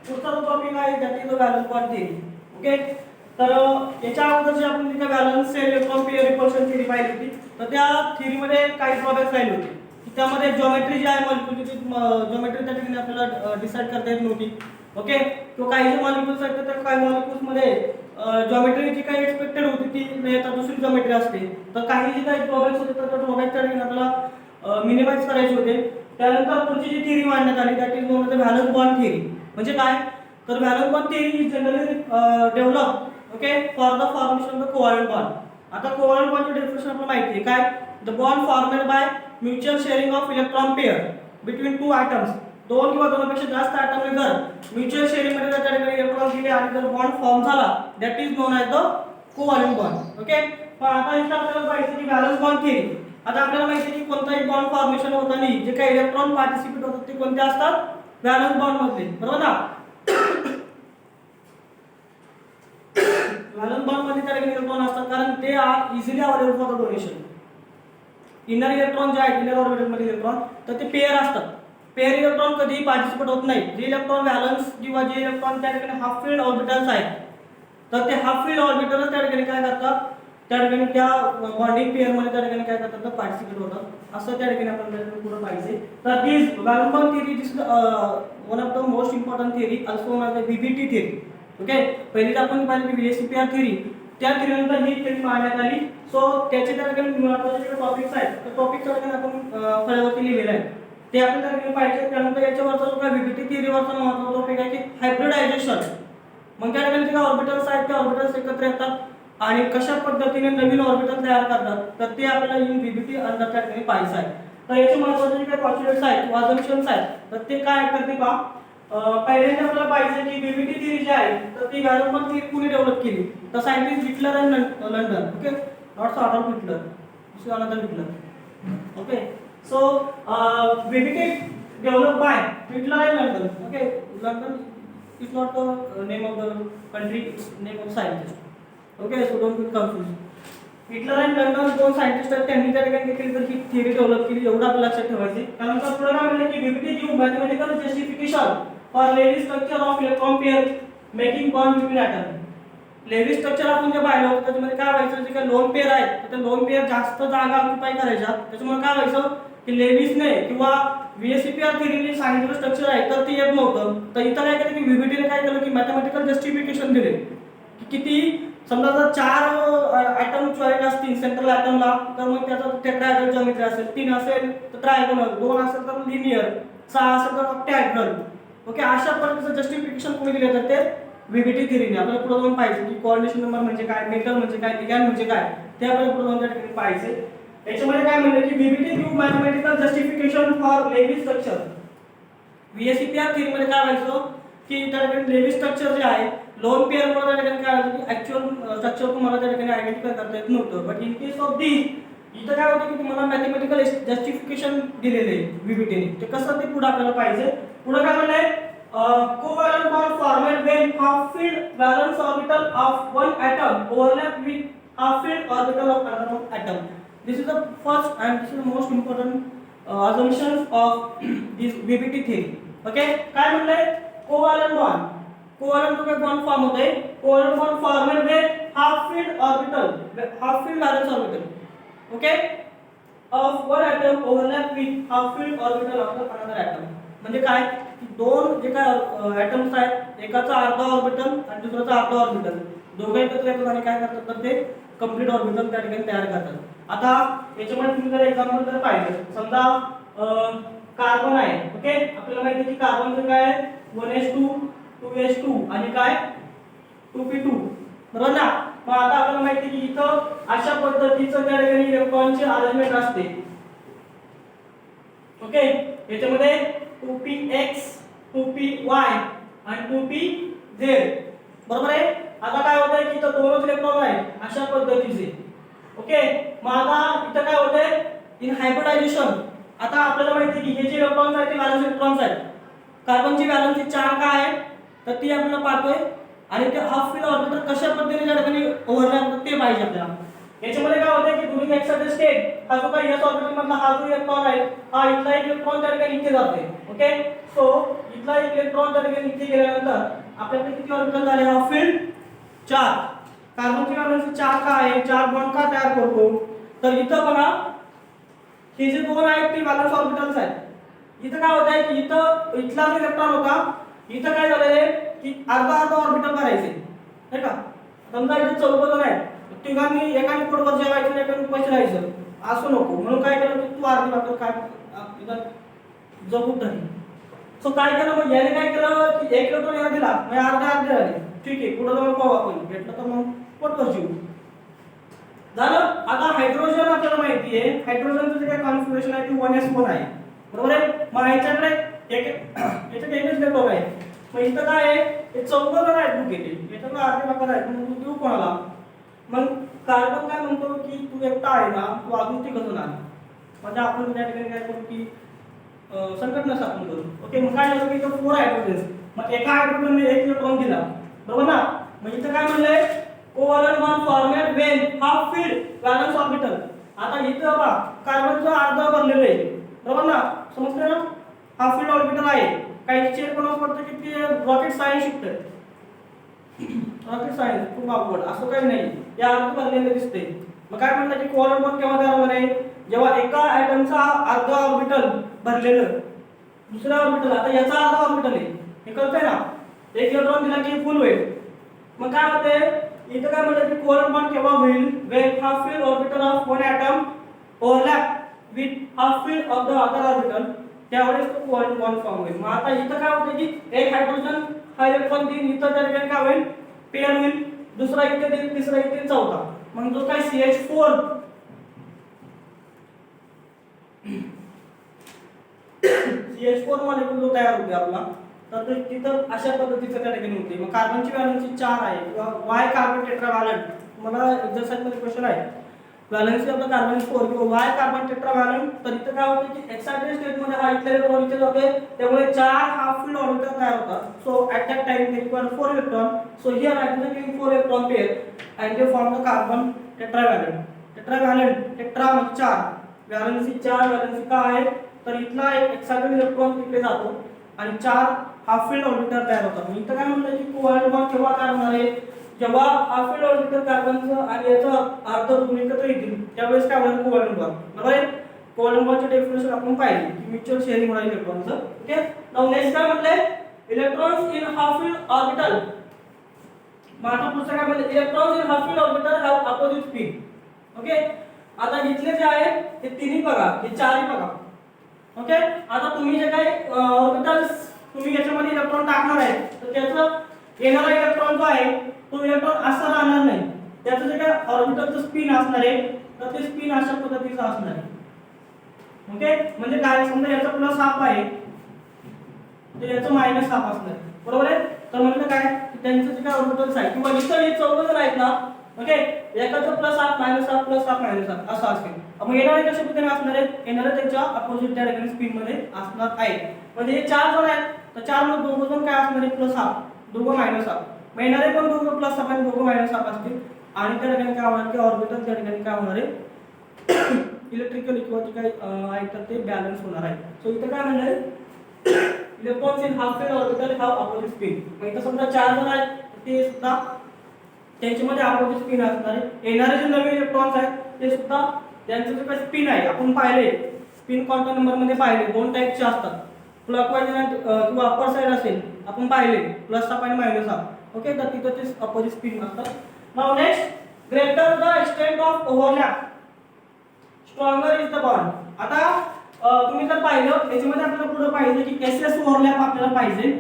पुढचा जो टॉपिक आहे that is the valence bond theory. Okay, तर याच्या अगोदर जे आपण तिथे valence electron pair repulsion theory पाहिली होती, तर त्या थिअरीमध्ये काही ड्रॉबॅक्स राहिले होते की त्यामध्ये जॉमेट्री जी आहे मॉलिक्युलची जॉमेट्री त्या ठिकाणी आपल्याला डिसाईड करता येत नव्हती. ओके, तो काही जे मॉलिक्युल्स आहेत तर काही मॉलिक्युल्समध्ये जॉमेट्री जी काही एक्सपेक्टेड होती ती नाही तर दुसरी जॉमेट्री असते. तर काही जे काही ड्रॉबॅक्स होते तर त्या ड्रॉबॅक त्या ठिकाणी आपल्याला मिनिमाइज करायचे होते. त्यानंतर पुढची जी थिअरी मांडण्यात आली that is known as the valence bond theory. म्हणजे काय, तर valence bond theory is generally develop okay for the formation of the covalent bond. आता कोव्हॅलंट बॉन्डची डेफिनेशन आपल्याला माहिती आहे काय, the bond formed by mutual sharing of electron pair between two atoms. दोन किंवा दोनपेक्षा जास्त ॲटमने जर म्युच्युअल शेअरिंग मध्ये त्या ठिकाणी इलेक्ट्रॉन दिले आणि जर बॉन्ड फॉर्म झाला that is non as the covalent bond. Okay, पण आता इथे आपल्याला पाहिजे की व्हॅलन्स बॉन्ड थिअरी. आता आपल्याला माहिती आहे की कोणताही बॉन्ड फॉर्मेशन होताना जे काही इलेक्ट्रॉन पार्टिसिपेट होतात ते कोणते असतात, व्हॅलन्स बॉन्ड मधले, बरोबर ना. व्हॅलन्स बॉन्ड मध्ये त्या ठिकाणी इलेक्ट्रॉन असतात कारण ते are easily available for the donation. Inner electron जे आहेत इनर ऑर्बिटल मध्ये इलेक्ट्रॉन तर ते पेअर असतात. पेअर इलेक्ट्रॉन कधीही पार्टिसिपेट होत नाही. जे इलेक्ट्रॉन व्हॅलन्स किंवा जे इलेक्ट्रॉन त्या ठिकाणी हाफ फील्ड ऑर्बिटल्स आहेत तर ते हाफ फील्ड ऑर्बिटल्स त्या ठिकाणी काय करतात, त्या ठिकाणी त्या बॉन्डिंग पेअर मध्ये त्या ठिकाणी काय करतात तर पार्टिसिपेट होतात. असं त्या ठिकाणी आपण पुढे पाहिजे. तर this valence bond theory is one of the most important theory also known as VBT theory. Okay, पहिली आपण पाहिली की व्हीएसीपीआर थिअरी, त्या थिअरीनंतर ही थिअरी मांडण्यात आली. सो त्याचे त्या ठिकाणी महत्त्वाचे जे टॉपिक्स आहेत तर टॉपिक त्या ठिकाणी आपण फळ्यावरती लिहिलेले आहेत ते आपण त्या ठिकाणी पाहिजे. त्यानंतर याच्यावरचा जो काय व्हीबीटी थिअरीवरचा महत्त्वाचा टॉपिक आहे की हायब्रिडायझेशन. मग त्या ठिकाणी जे ऑर्बिटल्स आहेत ते ऑर्बिटल्स एकत्र येतात आणि कशा पद्धतीने नवीन ऑर्बिटल तयार करतात तर ते आपल्याला इन व्हीबीटी अंडर त्या ठिकाणी पाहायचं आहे. तर याचे महत्त्वाचे जे काही पॉस्ट्युलेट्स आहेत अझम्पशन्स आहेत तर ते काय करते पहा. पहिल्यांदा आपल्याला पाहिजे की व्हीबीटी थिअरी जी आहे तर ती व्हॅलन्स बॉन्ड थिअरी कुणी डेव्हलप केली, तर scientist Heitler and London. Okay, not Adolf Hitler, this is another Heitler. Okay, so VBT develop by Heitler and London. Okay, London is not the name of the country, it's name of scientist. Okay, so don't get confused. Hitler आणि London दोन scientist आहेत, त्यांनी त्या ठिकाणी देखील तर ही theory develop केली, एवढं आपल्या लक्षात ठेवायचे. त्यानंतर पुढे काय म्हणलं की VBT give mathematical justification for Lewis structure of electron pair making bond between atom. Lewis structure आपण जे पाहिलं होतं त्याच्यामध्ये काय व्हायचं, जे काही लोन पेअर आहेत तर त्या लोन पेअर जास्त जागा ऑक्युपाय करायच्या. त्याच्यामुळे काय व्हायचं की लेव्हिसने किंवा व्हीएसीपीआर थिअरीने सांगितलेलं स्ट्रक्चर आहे तर ते येत नव्हतं. तर इथं काय केलं की व्हीबीटीने काय केलं की मॅथेमॅटिकल जस्टिफिकेशन दिले की किती समजा जर 4 ॲटम जॉईन असतील सेंट्रल ॲटमला तर मग त्याचा टेट्राहेड्रल जॉमेट्री असेल, 3 असेल तर ट्रायगोनल, 2 असेल तर लिनियर, 6 असेल तर ऑक्टॅहेड्रल. ओके, अशा पद्धतीचं जस्टिफिकेशन कोणी दिले तर ते व्हीबीटी थिअरीने. आपल्याला पुढे जाऊन पाहिजे की कोऑर्डिनेशन नंबर म्हणजे काय, मेटल म्हणजे काय, लिगॅंड म्हणजे काय, ते आपल्याला पुढे जाऊन त्या ठिकाणी पाहिजे. याच्यामध्ये काय म्हणलं की VBT give mathematical justification for Lewis structure. VSEPR theory मध्ये काय व्हायचं की त्या ठिकाणी लेव्ही स्ट्रक्चर जे आहे लोन पेअर मध्ये त्या ठिकाणी काय व्हायचं की ऍक्च्युअल स्ट्रक्चर तुम्हाला त्या ठिकाणी आयडेंटिफाय करता येत नव्हतं. बट इन केस ऑफ दिस इथं काय होतं की तुम्हाला मॅथेमॅटिकल जस्टिफिकेशन दिलेले आहे व्हीबीटीने. ते कसं ते पुढे आपल्याला पाहिजे. पुढे काय म्हणलंय, covalent bond formed when half filled valence orbital of one atom overlap with half filled orbital of another atom. This is the first and this is the most important assumptions of this VBT theory. Okay, काय म्हणलंय covalent bond. covalent तो bond form होते. covalent bond formed when half filled orbital, half filled valence orbital, okay, of one atom overlap with half filled orbital of another atom. म्हणजे काय की दोन जे काय atoms आहेत एकाचा अर्धा ऑर्बिटल आणि दुसऱ्याचा अर्धा ऑर्बिटल दोघे एकत्र येतात आणि काय करतात तर ते कंप्लीट ऑर्बिटल त्या ठिकाणी तयार करतात. आता याच्यामध्ये तुम्ही जर एक्झाम्पल जर पाहिलं समजा कार्बन आहे. ओके, आपल्याला माहिती आहे की कार्बनचं काय आहे 1s2 2s2 आणि काय 2p2, बरोबर ना. मग आता आपल्याला माहिती आहे की इथं अशा पद्धतीचं त्या ठिकाणी इलेक्ट्रॉनचे अरेंजमेंट असते. ओके, याच्यामध्ये 2px 2py आणि 2pz, बरोबर आहे. आता काय होतंय की इथं दोनच इलेक्ट्रॉन आहेत अशा पद्धतीचे. ओके, मग आता इथं काय होतंय इन हायब्रिडायझेशन. आता आपल्याला माहिती आहे की हे जे इलेक्ट्रॉन्स आहेत ते व्हॅलन्स इलेक्ट्रॉन्स आहेत. कार्बनची व्हॅलन्सची 4 काय आहे तर ती आपल्याला पाहतोय आणि ते हाफ फील्ड ऑर्बिटल कशा पद्धतीने त्या ठिकाणी ओव्हरलॅप ते पाहिजे आपल्याला. याच्यामध्ये काय होतंय की दुसरी एक्साइटेड स्टेट हा जो काही एस ऑर्बिटल मधला हा जो इलेक्ट्रॉन आहे हा इथला एक इलेक्ट्रॉन त्या ठिकाणी इथे जातोय. ओके, सो इथला एक इलेक्ट्रॉन त्या ठिकाणी इथे गेल्यानंतर आपल्याकडे किती ऑर्बिटल झाले हाफ फील्ड 4. कार्बनची व्हॅलेन्सी 4 का आहे, 4 बॉन्ड का तयार करतो, तर इथं बघा हे जे दोन आहेत ते व्हॅलेन्स ऑर्बिटल्स आहेत. इथं काय होत आहे की इथं इथला जो इलेक्ट्रॉन होता इथं काय झालेलं आहे की अर्धा अर्धा ऑर्बिटल करायचे नाही का. समजा इथे 14 जण आहेत, तिघांनी एकाने पोटवर जेवायचं आणि एकाने उपाशी राहायचं असं नको, म्हणून काय केलं की तू अर्धी भाकर काय इथं जगून धरली. सो काय केलं मग याने काय केलं की एक इलेक्ट्रॉन याला दिला म्हणजे अर्धे अर्धे झाले. ठीक आहे पुढे जाऊन पाहू आपण भेटलं तर मग पोटवर जीव झालं. आता हायड्रोजन आपल्याला माहिती आहे हायड्रोजनचं जे काय कॉन्फिगरेशन आहे ते 1s1 आहे बरोबर आहे. मग याच्याकडे याच्यात एकच इलेक्ट्रॉन आहे. मग इथं काय आहे हे 14 जण आहेत बुक केले याच्याकडे अर्धे भाकर आहेत मग तू देऊ कोणाला. मग कार्बन काय म्हणतो की तू एकटा आहे ना तू अजून ते कसं नाही म्हणजे आपण त्या ठिकाणी काय करू की संकट नसा आपण करू. ओके मग काय झालं की इथं 4 हायड्रोजन मग एका हायड्रोजनने एक इलेक्ट्रॉन दिला बरोबर ना. मग इथं काय म्हणलंय covalent bond formed when half filled valence orbital. आता इथं बघा कार्बनचं अर्ध भरलेलं आहे बरोबर ना, समजलं ना. हाफ फील्ड ऑर्बिटल आहे. काही चेक कोणाला पडतं की ते रॉकेट सायन्स शिकतात, रॉकेट सायन्स खूप अवघड असं काही नाही, या अर्ध भरलेलं दिसते. मग काय म्हणतात की कोव्हॅलेंट बॉन्ड केव्हा तयार होणार आहे जेव्हा एका ॲटमचा अर्ध ऑर्बिटल भरलेलं दुसऱ्या ऑर्बिटल आता याचा अर्धा ऑर्बिटल आहे हे कळतंय ना. एक इलेक्ट्रॉन दिला की फुल होईल. मग काय होते इथं काय म्हणतात की कोव्हॅलेंट बॉन्ड केव्हा होईल when half filled orbital of one atom overlap with half filled of the other orbital त्यावेळेस तो कोव्हॅलेंट बॉन्ड फॉर्म होईल. मग आता इथं काय होतं की एक हायड्रोजन हा इलेक्ट्रॉन देईल इथं त्या ठिकाणी काय होईल पेअर होईल, दुसरा इथे देईल तिसरा इथे चौथा. मग जो काय CH4 CH4 मॉलिक्यूल जो तयार होते आपला तर तिथं अशा पद्धतीचं त्या ठिकाणी होते. मग कार्बनची व्हॅलेन्सी 4 आहे किंवा वाय कार्बन टेट्राव्हॅलेंट तुम्हाला एक्सरसाइज मध्ये क्वेश्चन आहे व्हॅलेन्सी ऑफ द कार्बन 4 किंवा वाय कार्बन टेट्राव्हॅलेंट. तर इथं काय होतं की एक्साइटेड स्टेट मध्ये हा इथले इलेक्ट्रॉन इथे जाते त्यामुळे 4 हाफ फील्ड ऑर्बिटल तयार होतात. So at that time they require 4 electron. So here hydrogen giving 4 electron pair and they form the carbon tetravalent. Tetravalent tetra म्हणजे 4 व्हॅलेन्सी 4 व्हॅलेन्सी का आहे तर इथला एक एक्साइटेड इलेक्ट्रॉन तिकडे जातो आणि 4 हाफ फील्ड ऑर्बिटल तयार होतात. इथं काय म्हणतात की कोव्हॅलेंट बॉन्ड केव्हा तयार होणार आहे जेव्हा हाफ फील्ड ऑर्बिटल कार्बनचं आणि याचं अर्ध ऋण एकत्र येतील त्यावेळेस काय होणार कोव्हॅलेंट बॉन्ड बरोबर आहे. कोव्हॅलेंट बॉन्डची डेफिनेशन आपण पाहिली की म्युच्युअल शेअरिंग होणार इलेक्ट्रॉनचं. ओके नाउ नेक्स्ट काय म्हटलंय electrons in half filled orbital. मग आता पुढचं काय म्हणलं electrons in half filled orbital have opposite spin. Okay आता इथले जे आहे ते तिन्ही बघा हे चारही बघा. ओके आता तुम्ही जे काही ऑर्बिटल्स तुम्ही याच्यामध्ये इलेक्ट्रॉन टाकणार आहे तर त्याचं येणारा इलेक्ट्रॉन जो आहे तो इलेक्ट्रॉन असा राहणार नाही, त्याचं जे काय ऑर्बिटलचं स्पिन असणार आहे तर ते स्पिन अशा पद्धतीचं असणार आहे. ओके म्हणजे काय समजा याचा प्लस हाफ आहे तर याचं मायनस हाफ असणार बरोबर आहे. तर म्हणजे काय त्यांचं जे काय ऑर्बिटल्स आहे किंवा इतर हे 14 जण आहेत ना ओके एकाचं प्लस हाफ मायनस हाफ असं असेल. मग येणारे कशा पद्धतीने असणार आहेत येणारे त्याच्या अपोजिट त्या ठिकाणी स्पिन मध्ये असणार आहे. म्हणजे हे 4 जण आहेत तर 4 मध्ये दोघं जण काय असणार आहे प्लस हाफ दोघं मायनस हाफ. मग येणारे पण दोघं प्लस हाफ आणि दोघं मायनस हाफ असतील आणि त्या ठिकाणी काय होणार की ऑर्बिटल त्या ठिकाणी काय होणार आहे इलेक्ट्रिकल इक्वालिटी काय आहे तर ते बॅलन्स होणार आहे. सो इथं काय म्हणणार आहे electrons in half filled orbital have opposite spin. मग इथं समजा 4 जण आहेत ते सुद्धा त्यांच्यामध्ये अपोजिट स्पिन असणार आहे. येणारे जे नवीन इलेक्ट्रॉन्स आहेत ते सुद्धा त्यांचं जे काही स्पिन आहे आपण पाहिले स्पिन क्वांटम नंबर मध्ये पाहिले 2 टाइपचे असतात क्लॉकवाईज किंवा अपर साइड असेल आपण पाहिले प्लस हाफ आणि मायनस हाफ. ओके तर तिथं ते अपोजिट स्पिन असतात. Now next greater the extent of overlap stronger is the bond. आता तुम्ही जर पाहिलं याच्यामध्ये आपल्याला पुढे पाहिजे की SS ओव्हरलॅप आपल्याला पाहिजे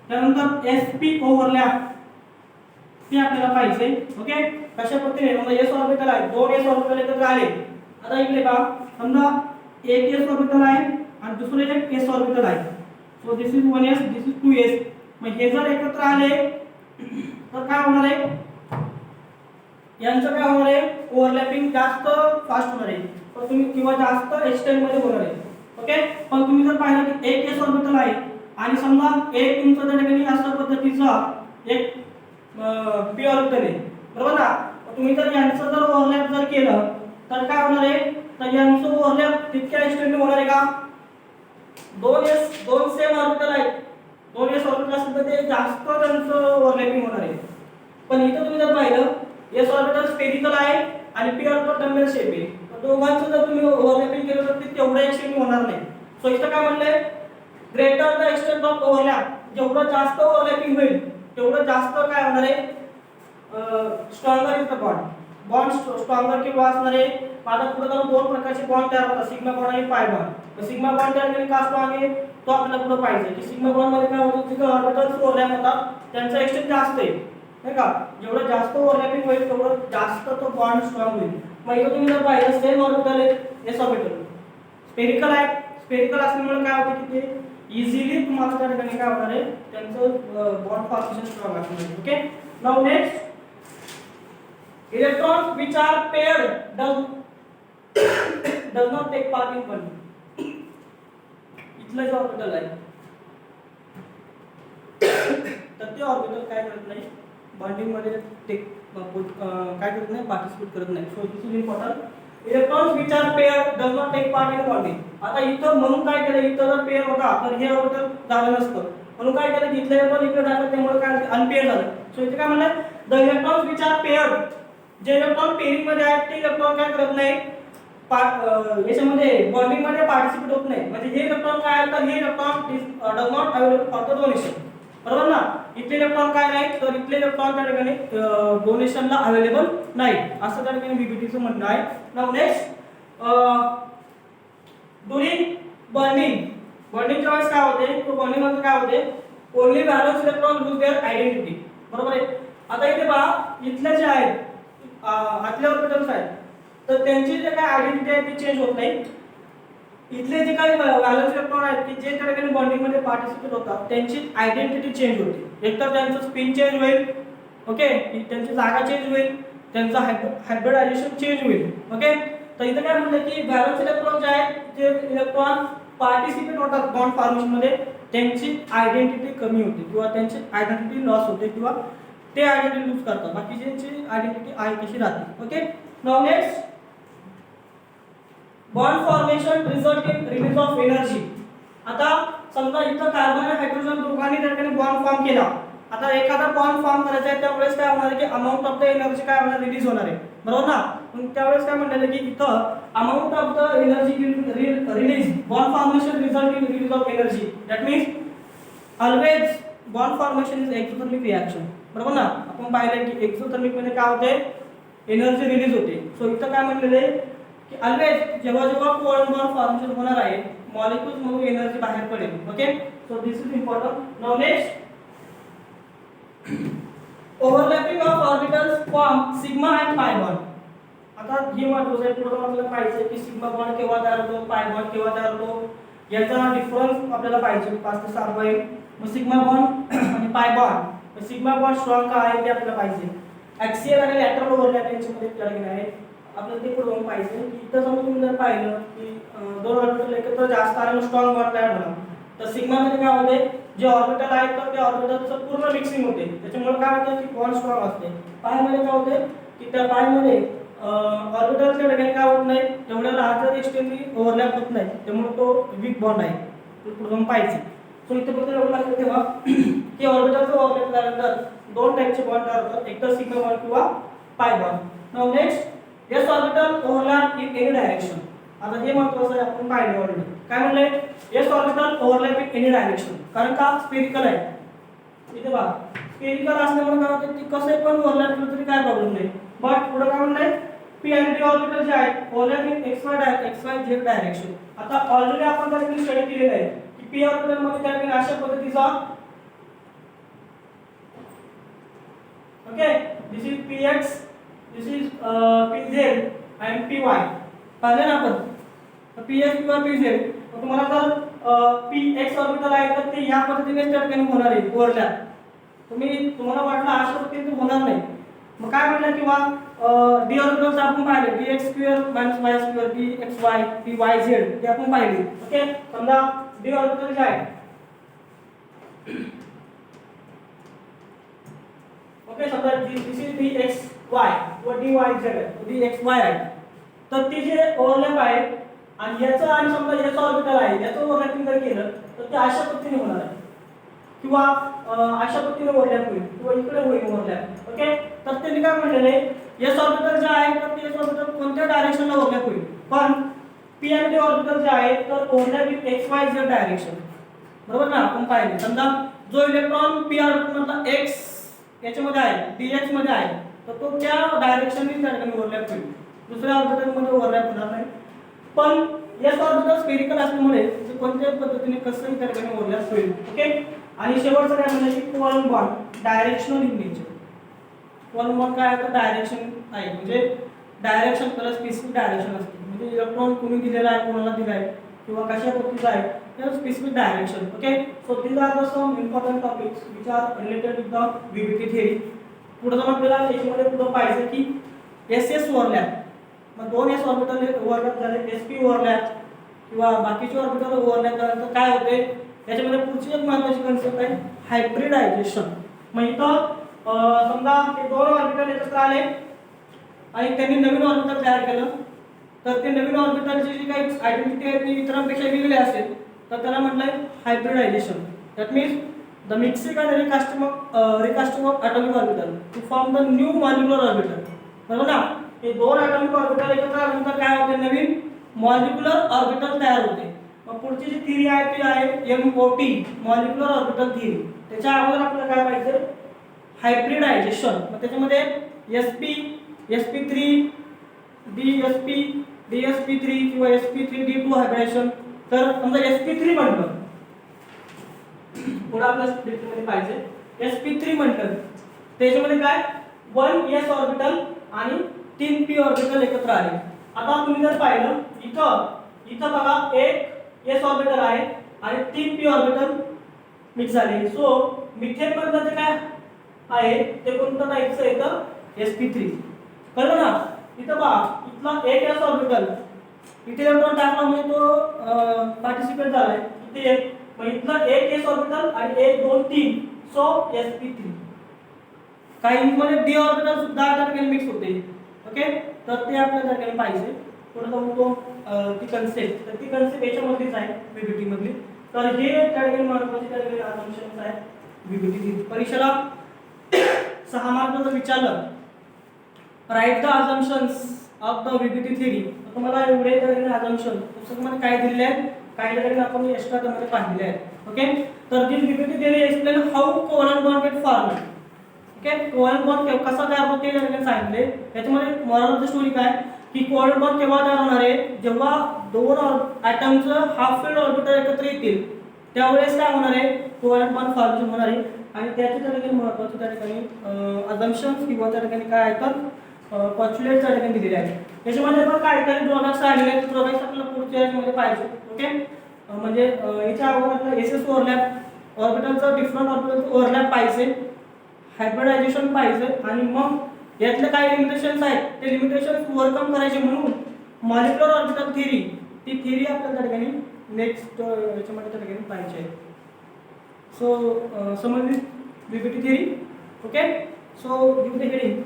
त्यानंतर SP ओव्हरलॅप ते आपल्याला पाहिजे. ओके कशा पद्धतीने समजा S ऑर्बिटल आहे 2 S ऑर्बिटल एकत्र आले. आता इकडे पहा समजा एक S ऑर्बिटल आहे आणि दुसरे एक S ऑर्बिटल आहे. So this is 1s this is 2s. मग हे जर एकत्र आले तर काय होणार आहे यांचं काय होणार आहे ओव्हरलॅपिंग जास्त फास्ट होणार आहे पण तुम्ही किंवा जास्त एक्सटेंड मध्ये होणार आहे. ओके पण तुम्ही जर पाहिलं की एक S ऑर्बिटल आहे आणि समजा एक तुमचं त्या ठिकाणी अशा पद्धतीचा एक p ऑर्बिटल आहे बरोबर ना. तुम्ही जर यांचं जर ओव्हरलॅप जर केलं तर काय होणार आहे तर यांचं ओव्हरलॅप तितक्या एक्सटेंड होणार आहे का दोन सेम ऑर्बिटल आहेत, दोन एस ऑर्बिटल असेल तर ते जास्त त्यांचं ओव्हरलॅपिंग होणार आहे. पण इथं तुम्ही जर पाहिलं एस ऑर्बिटल स्फेरिकल आहे आणि पी ऑर्बिटल डम्बेल शेप आहे, तर दोघांचं जर तुम्ही ओव्हरलॅपिंग केलं तर ते तेवढ्या एक्सटेंड होणार नाही. सो इथं काय म्हणलंय, greater the extent of overlap, जेवढं जास्त ओव्हरलॅपिंग होईल तेवढं जास्त काय होणार आहे, stronger is the bond stronger किंवा असणार आहे. आता पुढे जाऊन दोन प्रकारचे बॉन्ड तयार होतात, सिग्मा बॉन्ड आणि पाय बॉन्ड. तर सिग्मा बॉन्ड तयार केले का स्ट्रॉंग आहे तो आपल्याला पुढे पाहिजे की सिग्मा बॉन्ड मध्ये काय होतं, जिथे ऑर्बिटल्स ओव्हरलॅप होतात त्यांचा एक्सटेंट जास्त आहे, नाही का. जेवढं जास्त ओव्हरलॅपिंग होईल तेवढं जास्त तो बॉन्ड स्ट्रॉंग होईल. मग इथं तुम्ही जर पाहिलं सेम ऑर्बिटल आहे, एस ऑर्बिटल स्फेरिकल आहे, स्फेरिकल असल्यामुळे काय होतं की ते इझिली तुम्हाला त्या ठिकाणी काय होणार आहे, त्यांचं बॉन्ड फॉर्मेशन स्ट्रॉंग असणार आहे. Okay, now next, electrons which are paired does not take part in bonding. इथलं जे ऑर्बिटल आहे तर ते ऑर्बिटल काय करत नाही, बॉन्डिंग मध्ये काय करत नाही, पार्टिसिपेट करत नाही. So this is important. Electrons which are paired does not take part in bonding. आता इथं म्हणून काय केलं, इथं जर पेअर होता तर हे ऑर्बिटल झालं नसतं, म्हणून काय केलं, इथले इलेक्ट्रॉन इकडे टाकले त्यामुळे काय अनपेअर झालं. सो इथे काय म्हणलं, the electrons which are paired, जे इलेक्ट्रॉन पेअरिंग मध्ये आहेत ते इलेक्ट्रॉन काय करत नाही, याच्यामध्ये बॉन्डिंग मध्ये पार्टिसिपेट होत नाही. म्हणजे हे इलेक्ट्रॉन काय आहे, तर हे electron does not available for the donation, बरोबर ना. इथले इलेक्ट्रॉन काय नाही, तर इथले इलेक्ट्रॉन त्या ठिकाणी डोनेशनला अवेलेबल नाही, असं त्या ठिकाणी बीबीटीचं म्हणणं आहे. नाउ नेक्स्ट, ड्युरिंग बॉन्डिंगच्या वेळेस काय होते, तो बॉन्डिंग मध्ये काय होते, only valence electron lose their identity, बरोबर आहे. आता इथे पहा, इथले जे आहेत आतले ऑर्बिटल्स आहेत तर त्यांची जे काय आयडेंटिटी आहे ती चेंज होत नाही. इथले जे काही व्हॅलन्स इलेक्ट्रॉन आहेत की जे त्या ठिकाणी बॉन्डिंग मध्ये पार्टिसिपेट होतात त्यांची आयडेंटिटी चेंज होते. एकतर त्यांचं स्पिन चेंज होईल, ओके, त्यांची जागा चेंज होईल, त्यांचं हायब्रिडायझेशन चेंज होईल. ओके, तर इथं काय म्हणलं की व्हॅलन्स इलेक्ट्रॉन जे आहेत, जे इलेक्ट्रॉन पार्टिसिपेट होतात बॉन्ड फॉर्मेशन मध्ये, त्यांची आयडेंटिटी कमी होते किंवा त्यांची आयडेंटिटी लॉस होते किंवा ते आयडेंटिटी लूज करतात, बाकीच्यांची आयडेंटिटी आहे तशी राहते. Okay, now next, bond formation result in release of energy. आता समजा इथं कार्बन आणि हायड्रोजन दोघांनी त्या ठिकाणी बॉन्ड फॉर्म केला. आता एखादा बॉन्ड फॉर्म करायचा आहे त्यावेळेस काय होणार आहे की अमाउंट ऑफ द एनर्जी काय होणार, रिलीज होणार आहे, बरोबर ना. मग त्यावेळेस काय म्हणलं की इथं amount of the energy release bond formation result in release of energy, that means always bond formation is exothermic reaction, बरोबर ना. आपण पाहिलं की एक्सोथर्मिक मध्ये काय होते, एनर्जी रिलीज होते. सो इथं काय म्हणलेलं आहे की ऑलवेज जेव्हा जेव्हा कोवॅलेंट बॉन्ड फॉर्मेशन होणार आहे मॉलिक्युल्स मधून एनर्जी बाहेर पडेल. Okay, so this is important. Now next, overlapping of orbitals form sigma and pi bond. आता हे महत्त्वाचं आहे, पुढे आपल्याला पाहिजे की सिग्मा बॉन्ड केव्हा तयार होतो, पाय बॉन्ड केव्हा तयार होतो, याचा डिफरन्स आपल्याला पाहिजे 5 ते 6 पॉइंट. मग सिग्मा बॉन्ड आणि pi bond, sigma bond strong का आहे ते आपल्याला पाहिजे. ॲक्सियल आणि लॅटरल ओव्हरलॅप यांच्यामध्ये ठरलेलं आहे, आपल्याला ते पुढे पाहिजे की इथं समजा तुम्ही जर पाहिलं की दोन ऑर्बिटल एकत्र जास्त आणि स्ट्रॉंग बॉन्ड तयार झाला तर सिग्मा मध्ये काय होते, जे ऑर्बिटल आहेत तर त्या ऑर्बिटलचं पूर्ण मिक्सिंग होते, त्याच्यामुळे काय होतं की बॉन्ड स्ट्रॉंग असते. पाय मध्ये काय होते की त्या पाय मध्ये ऑर्बिटलच्या ठिकाणी काय होत नाही, तेवढ्या लार्जर एक्सटेंटली ओव्हरलॅप होत नाही, त्यामुळे तो वीक बॉन्ड आहे, तो पुढे पाहिजे. सो इथे फक्त एवढं लक्षात ठेवा की ऑर्बिटलचं ओव्हरलॅप झाल्यानंतर दोन टाइपचे बॉन्ड तयार होतात, एक तर सिग्मा बॉन्ड किंवा pi bond. Now next, S orbital overlap in any direction. आता हे महत्त्वाचं आहे, आपण पाहिलं ऑलरेडी. काय म्हणले, S orbital overlap in any direction, कारण का स्फेरिकल आहे. इथे पहा, स्फेरिकल असल्यामुळे काय होतं की कसे पण ओव्हरलॅप केलं तरी काय प्रॉब्लेम नाही. बट पुढे काय म्हणलंय, पी आणि डी ऑर्बिटल जे आहेत overlap in x Y Z direction. आता ऑलरेडी आपण त्या ठिकाणी स्टडी केलेलं आहे की पी ऑर्बिटल मध्ये त्या ठिकाणी अशा पद्धतीचा, okay, this is px, this is pz and py. पाहिले ना आपण, px किंवा pz. तुम्हाला जर px ऑर्बिटल आहे तर ते या पद्धतीने त्या ठिकाणी होणार आहे ओव्हरलॅप. तुम्हाला वाटलं अशा पद्धतीने होणार नाही. मग काय म्हणलं किंवा डी ऑर्बिटल्स आपण पाहिले, px² - y² pxy pyz ते आपण पाहिले. ओके, समजा डी ऑर्बिटल जे आहे, ओके, समजा दिस इज dxy व dyz, dxy आहे, तर ती जे ओव्हरलॅप आहे आणि याचं आणि समजा याचं ऑर्बिटल आहे याचं ओव्हरलॅपिंग जर केलं तर ते अशा पद्धतीने होणार आहे किंवा अशा पद्धतीने ओव्हरलॅप होईल किंवा इकडे होईल ओव्हरलॅप. ओके, तर त्यांनी काय म्हटलेलं आहे एस ऑर्बिटल जे आहे तर ते एस ऑर्बिटल कोणत्या डायरेक्शनला ओव्हरलॅप होईल, पण पी आणि डी ऑर्बिटल जे आहे तर overlap with x Y Z direction. बरोबर ना, आपण पाहिले समजा जो इलेक्ट्रॉन पी ऑर्बिटल मधला एक्स याच्यामध्ये आहे डीएक्स मध्ये आहे तर तो त्या डायरेक्शनने त्या ठिकाणी ओव्हरलॅप होईल, दुसऱ्या ऑर्बिटल मध्ये ओव्हरलॅप होणार नाही. पण एस ऑर्बिटल स्फेरिकल असल्यामुळे ते कोणत्याही पद्धतीने कसंही त्या ठिकाणी ओव्हरलॅप होईल. ओके, आणि शेवटचं काय म्हणलं की covalent bond directional in nature. Covalent bond काय आहे तर डायरेक्शन आहे, म्हणजे डायरेक्शन त्याला स्पेसिफिक डायरेक्शन असते, म्हणजे इलेक्ट्रॉन कोणी दिलेला आहे कोणाला दिला आहे किंवा कशा पद्धतीचा आहे त्याला specific direction. Okay, so these are the some important topics which are related with the VBT theory. पुढे जाऊन आपल्याला याच्यामध्ये पुढे पाहिजे की एस एस ओव्हरलॅप, मग दोन एस ऑर्बिटल ओव्हरलॅप झाले एसपी ओव्हरलॅप किंवा बाकीचे ऑर्बिटल ओव्हरलॅप झाल्यानंतर काय होते याच्यामध्ये पुढची एक महत्त्वाची कन्सेप्ट आहे हायब्रिडायझेशन. मग इथं समजा ते दोन ऑर्बिटल एकत्र आले आणि त्यांनी नवीन ऑर्बिटल तयार केलं तर ते नवीन ऑर्बिटलची जी काही आयडेंटिटी आहे ती इतरांपेक्षा वेगळी असेल तर त्याला म्हटलंय hybridisation. That means the mixing and recasting of atomic orbital to form the new molecular orbital. बरोबर ना, हे दोन ॲटॉमिक ऑर्बिटल एकत्र आल्यानंतर काय होते नवीन मॉलिक्युलर ऑर्बिटल तयार होते. मग पुढची जी थिअरी आहे ती आहे MOT मॉलिक्युलर ऑर्बिटल थिअरी. त्याच्या अगोदर आपल्याला काय पाहिजे हायब्रिडायझेशन. मग त्याच्यामध्ये SP SP3 DSP DSP3 किंवा SP3D2 हायब्रिडायझेशन. तर समजा SP3 म्हटलं पुढे आपल्या स्क्रिप्टमध्ये पाहिजे SP3 म्हटलं त्याच्यामध्ये काय 1s ऑर्बिटल आणि 3p ऑर्बिटल एकत्र आले. आता तुम्ही जर पाहिलं इथं बघा एक s ऑर्बिटल आहे आणि 3p ऑर्बिटल मिक्स झाले. सो मिथेन मधलं जे काय आहे ते कोणतं टाइपचं येतं sp3. कळलं ना, इथं पहा इथला एक s ऑर्बिटल इथे इलेक्ट्रॉन टाकला म्हणजे तो पार्टिसिपेट झालाय इथे एक, मग इथला एक s ऑर्बिटल आणि 1 2 3 सो sp3. काही मध्ये d ऑर्बिटल सुद्धा त्या ठिकाणी मिक्स होते. ओके, तर ते आपल्याला त्या ठिकाणी पाहिजे. थोडं जाऊन ती कन्सेप्ट तर ती कन्सेप्ट याच्यामध्येच आहे व्हीबीटी मधली. तर हे त्या ठिकाणी महत्त्वाचे त्या ठिकाणी असम्पशन्स आहेत व्हीबीटी परीक्षेला 6 मार्क जर विचारलं write the assumptions of the VBT theory तर तुम्हाला एवढे त्या ठिकाणी असम्पशन पुस्तकामध्ये काय दिलेले आहेत काही ठिकाणी आपण एक्स्ट्रा त्यामध्ये पाहिलेले आहेत. ओके, तर this VBT theory explain how covalent bond get formed. Okay, covalent bond कसा तयार होते त्या ठिकाणी सांगितले. त्याच्यामध्ये मॉरल ऑफ द स्टोरी काय की कोव्हलंट बॉन्ड केव्हा तयार होणार आहे जेव्हा दोन ॲटमचं हाफ फील्ड ऑर्बिटल एकत्र येतील त्यावेळेस काय होणार आहे कोव्हलंट बॉन्ड फॉर्मेशन होणार आहे. आणि त्याच्या त्या ठिकाणी महत्त्वाचं त्या ठिकाणी असम्पशन्स किंवा त्या ठिकाणी काय आहे तर पॉच्युलेट त्या ठिकाणी दिलेले आहेत. त्याच्यामध्ये पण काही काही ड्रॉबॅक्स आलेले आहेत, ड्रॉबॅक्स आपल्याला पुढच्या याच्यामध्ये पाहिजे. ओके, म्हणजे याच्या अगोदर आपल्याला एसएस ओव्हरलॅप ऑर्बिटलचं डिफरंट ऑर्बिटलचं ओव्हरलॅप पाहिजे, हायब्रिडायझेशन पाहिजे आणि मग यातले काही लिमिटेशन्स आहेत ते लिमिटेशन्स ओव्हरकम करायचे म्हणून मॉलिक्युलर ऑर्बिटल थिअरी ती थिअरी आपल्याला त्या ठिकाणी नेक्स्ट याच्यामध्ये त्या ठिकाणी पाहिजे. सो समजली VBT theory. Okay, so give the heading